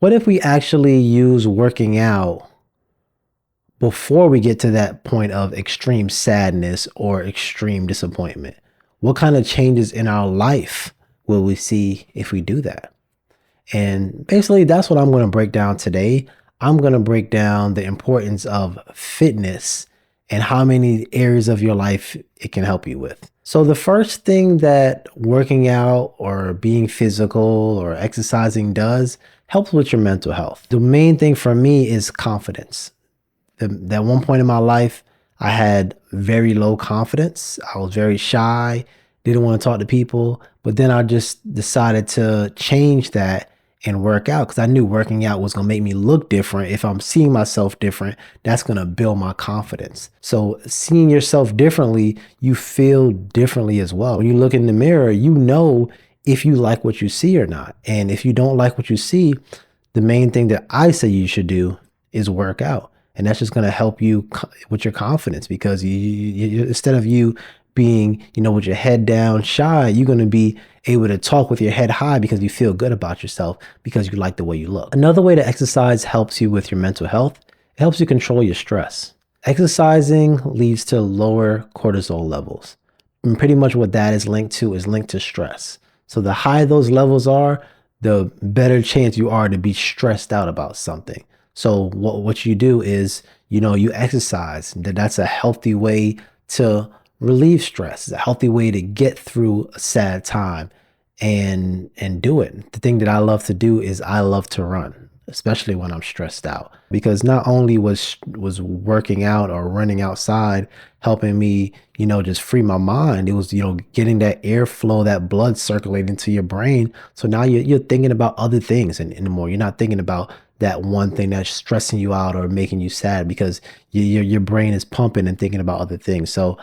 What if we actually use working out before we get to that point of extreme sadness or extreme disappointment? What kind of changes in our life will we see if we do that? And basically, that's what I'm going to break down today. I'm going to break down the importance of fitness and how many areas of your life it can help you with. So, the first thing that working out or being physical or exercising does helps with your mental health. The main thing for me is confidence. That one point in my life, I had very low confidence. I was very shy, didn't want to talk to people. But then I just decided to change that and work out because I knew working out was going to make me look different. If I'm seeing myself different, that's going to build my confidence. So seeing yourself differently, you feel differently as well. When you look in the mirror, you know if you like what you see or not. And if you don't like what you see, the main thing that I say you should do is work out. And that's just going to help you with your confidence because instead of you being, with your head down, shy, you're going to be able to talk with your head high because you feel good about yourself because you like the way you look. Another way to exercise helps you with your mental health. It helps you control your stress. Exercising leads to lower cortisol levels. And pretty much what that is linked to stress. So the higher those levels are, the better chance you are to be stressed out about something. So what you do is, you exercise. That's a healthy way to relieve stress. It's a healthy way to get through a sad time and do it. The thing that I love to do is I love to run, especially when I'm stressed out, because not only was working out or running outside helping me, just free my mind. It was, getting that airflow, that blood circulating to your brain. So now you're thinking about other things anymore. You're not thinking about that one thing that's stressing you out or making you sad because your brain is pumping and thinking about other things. So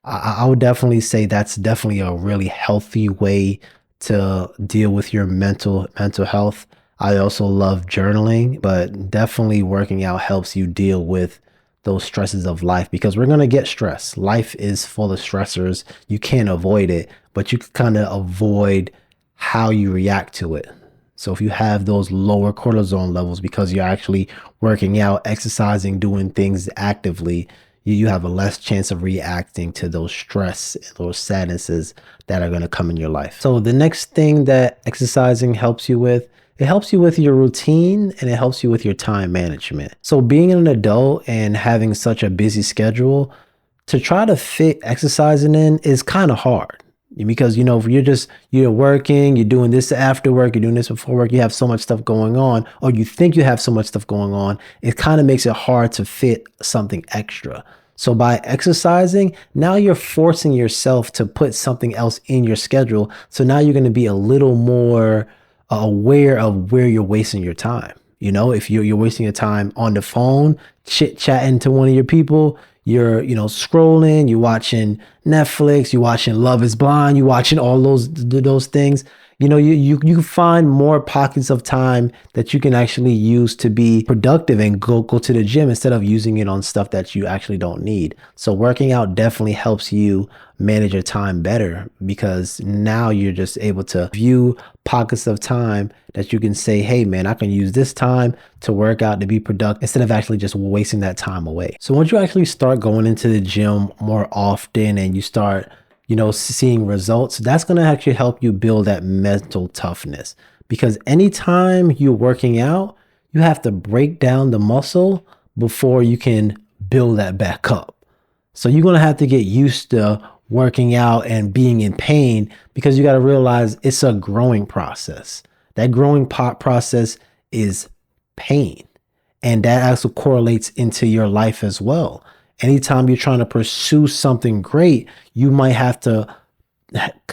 I would definitely say that's definitely a really healthy way to deal with your mental health. I also love journaling, but definitely working out helps you deal with those stresses of life because we're going to get stressed. Life is full of stressors. You can't avoid it, but you can kind of avoid how you react to it. So if you have those lower cortisol levels because you're actually working out, exercising, doing things actively, you have a less chance of reacting to those stress, those sadnesses that are going to come in your life. So the next thing that exercising helps you with, it helps you with your routine and it helps you with your time management. So being an adult and having such a busy schedule, to try to fit exercising in is kind of hard. Because, if you're working, you're doing this after work, you're doing this before work, you have so much stuff going on, or you think you have so much stuff going on, it kind of makes it hard to fit something extra. So by exercising, now you're forcing yourself to put something else in your schedule. So now you're going to be a little more aware of where you're wasting your time. If you're wasting your time on the phone, chit-chatting to one of your people, you're, scrolling, you're watching Netflix, you're watching Love is Blind, you're watching all those things. You find more pockets of time that you can actually use to be productive and go to the gym instead of using it on stuff that you actually don't need. So working out definitely helps you manage your time better because now you're just able to view pockets of time that you can say, hey man, I can use this time to work out to be productive instead of actually just wasting that time away. So once you actually start going into the gym more often and you start seeing results, that's going to actually help you build that mental toughness because anytime you're working out, you have to break down the muscle before you can build that back up. So you're going to have to get used to working out and being in pain because you got to realize it's a growing process. That growing process is pain. And that also correlates into your life as well. Anytime you're trying to pursue something great, you might have to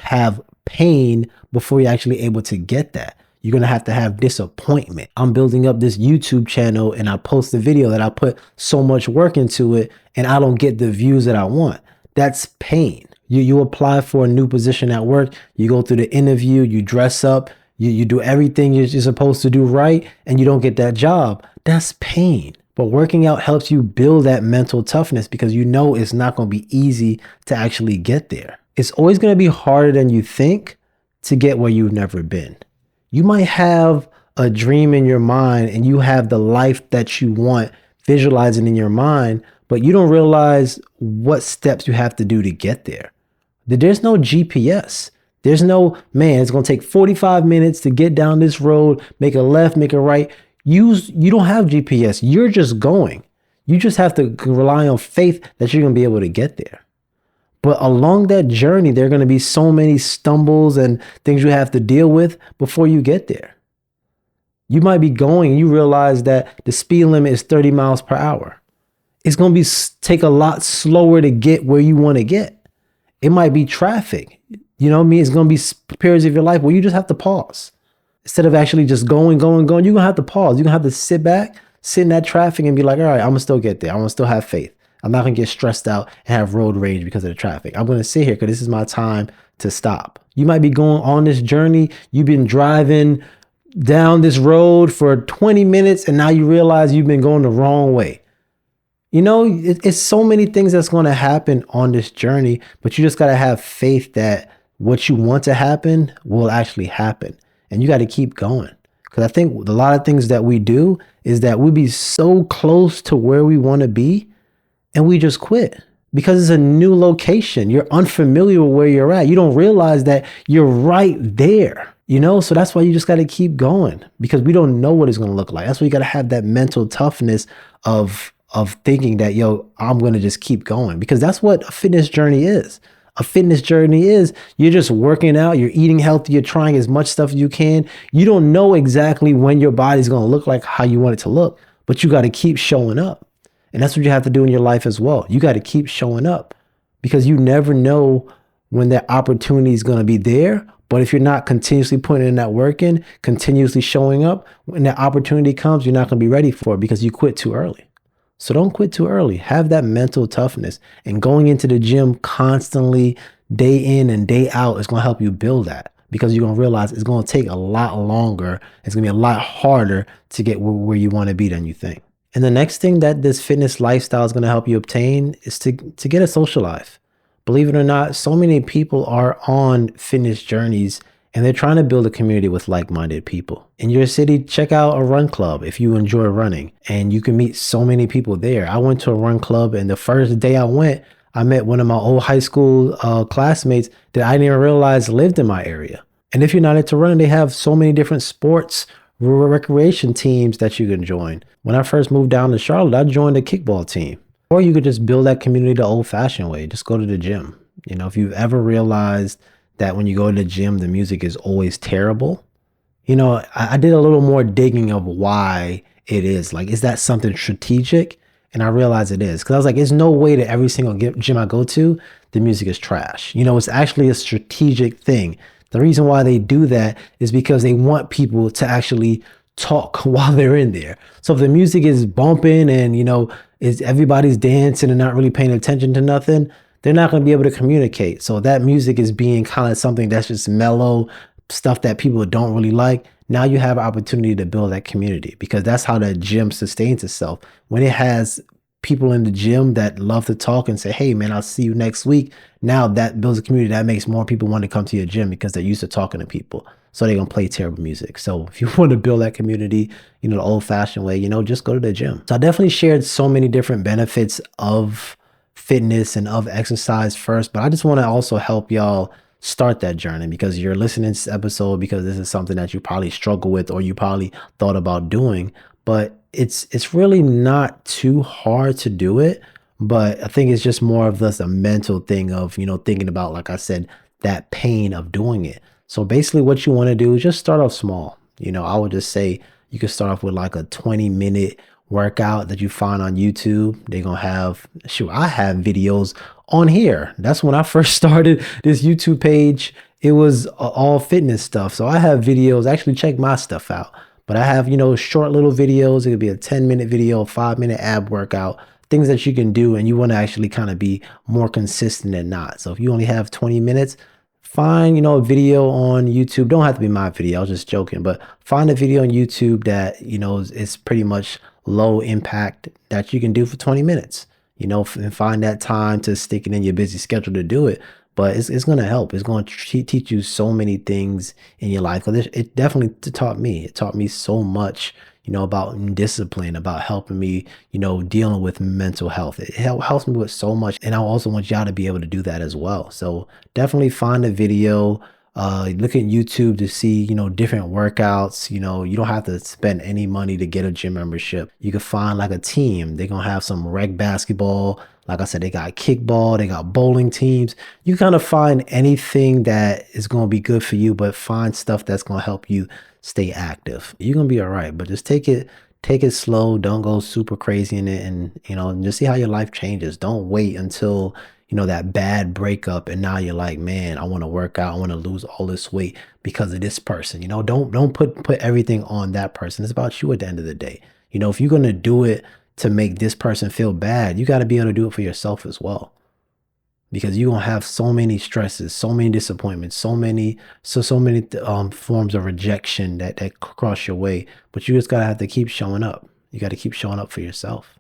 have pain before you're actually able to get that. You're going to have disappointment. I'm building up this YouTube channel and I post a video that I put so much work into it and I don't get the views that I want. That's pain. You apply for a new position at work, you go through the interview, you dress up, you do everything you're supposed to do right, and you don't get that job. That's pain. But working out helps you build that mental toughness because it's not going to be easy to actually get there. It's always going to be harder than you think to get where you've never been. You might have a dream in your mind and you have the life that you want visualizing in your mind, but you don't realize what steps you have to do to get there. There's no GPS. There's no, man, it's going to take 45 minutes to get down this road, make a left, make a right. You don't have GPS. You're just going. You just have to rely on faith that you're going to be able to get there. But along that journey, there are going to be so many stumbles and things you have to deal with before you get there. You might be going and you realize that the speed limit is 30 miles per hour. It's going to take a lot slower to get where you want to get. It might be traffic. You know what I mean? It's going to be periods of your life where you just have to pause. Instead of actually just going, you're going to have to pause. You're going to have to sit back, sit in that traffic and be like, all right, I'm going to still get there. I'm going to still have faith. I'm not going to get stressed out and have road rage because of the traffic. I'm going to sit here because this is my time to stop. You might be going on this journey. You've been driving down this road for 20 minutes and now you realize you've been going the wrong way. You know, it's so many things that's going to happen on this journey, but you just got to have faith that what you want to happen will actually happen. And you got to keep going. Because I think a lot of things that we do is that we be so close to where we want to be and we just quit because it's a new location. You're unfamiliar with where you're at. You don't realize that you're right there, you know? So that's why you just got to keep going because we don't know what it's going to look like. That's why you got to have that mental toughness of thinking that, yo, I'm going to just keep going because that's what a fitness journey is. A fitness journey is you're just working out, you're eating healthy, you're trying as much stuff as you can. You don't know exactly when your body's going to look like how you want it to look, but you got to keep showing up. And that's what you have to do in your life as well. You got to keep showing up because you never know when that opportunity is going to be there. But if you're not continuously putting in that work in, continuously showing up, when that opportunity comes, you're not going to be ready for it because you quit too early. So don't quit too early. Have that mental toughness and going into the gym constantly day in and day out is going to help you build that because you're going to realize it's going to take a lot longer. It's going to be a lot harder to get where you want to be than you think. And the next thing that this fitness lifestyle is going to help you obtain is to get a social life. Believe it or not, so many people are on fitness journeys and they're trying to build a community with like-minded people. In your city, check out a run club if you enjoy running, and you can meet so many people there. I went to a run club, and the first day I went, I met one of my old high school classmates that I didn't even realize lived in my area. And if you're not into running, they have so many different sports, recreation teams that you can join. When I first moved down to Charlotte, I joined a kickball team. Or you could just build that community the old-fashioned way. Just go to the gym. You know, if you've ever realized that when you go to the gym, the music is always terrible. You know, I did a little more digging of why it is. Like, is that something strategic? And I realized it is. Because I was like, there's no way that every single gym I go to, the music is trash. You know, it's actually a strategic thing. The reason why they do that is because they want people to actually talk while they're in there. So if the music is bumping and, you know, everybody's dancing and not really paying attention to nothing, they're not going to be able to communicate. So that music is being kind of something that's just mellow stuff that people don't really like. Now you have an opportunity to build that community because that's how that gym sustains itself. When it has people in the gym that love to talk and say, hey, man, I'll see you next week. Now that builds a community that makes more people want to come to your gym because they're used to talking to people. So they're going to play terrible music. So if you want to build that community, you know, the old fashioned way, you know, just go to the gym. So I definitely shared so many different benefits of fitness and of exercise first, but I just want to also help y'all start that journey because you're listening to this episode because this is something that you probably struggle with or you probably thought about doing, but it's really not too hard to do it. But I think it's just more of this a mental thing of, you know, thinking about, like I said, that pain of doing it. So basically what you want to do is just start off small. You know, I would just say you could start off with like a 20-minute workout that you find on YouTube. They're going to have, shoot, I have videos on here. That's when I first started this YouTube page. It was all fitness stuff. So I have videos, actually check my stuff out. But I have, you know, short little videos. It could be a 10-minute video, 5-minute ab workout, things that you can do. And you want to actually kind of be more consistent than not. So if you only have 20 minutes, find, you know, a video on YouTube. Don't have to be my video. I was just joking, but find a video on YouTube that, you know, is pretty much low impact that you can do for 20 minutes, you know, and find that time to stick it in your busy schedule to do it. but it's gonna help. It's gonna teach you so many things in your life. Because it definitely taught me. It taught me so much, about discipline, about helping me, dealing with mental health. It helps me with so much, and I also want y'all to be able to do that as well. So definitely find a video. Look at YouTube to see, different workouts. You don't have to spend any money to get a gym membership. You can find like a team. They're gonna have some rec basketball. Like I said, they got kickball, they got bowling teams. You kind of find anything that is gonna be good for you, but find stuff that's gonna help you stay active. You're gonna be all right, but just take it slow. Don't go super crazy in it, and just see how your life changes. Don't wait until that bad breakup and now you're like, man, I want to work out, I want to lose all this weight because of this person. Don't put everything on that person. It's about you at the end of the day. If you're going to do it to make this person feel bad, you got to be able to do it for yourself as well, because you're going to have so many stresses, so many disappointments, so many forms of rejection that cross your way, but you just got to have to keep showing up. You got to keep showing up for yourself.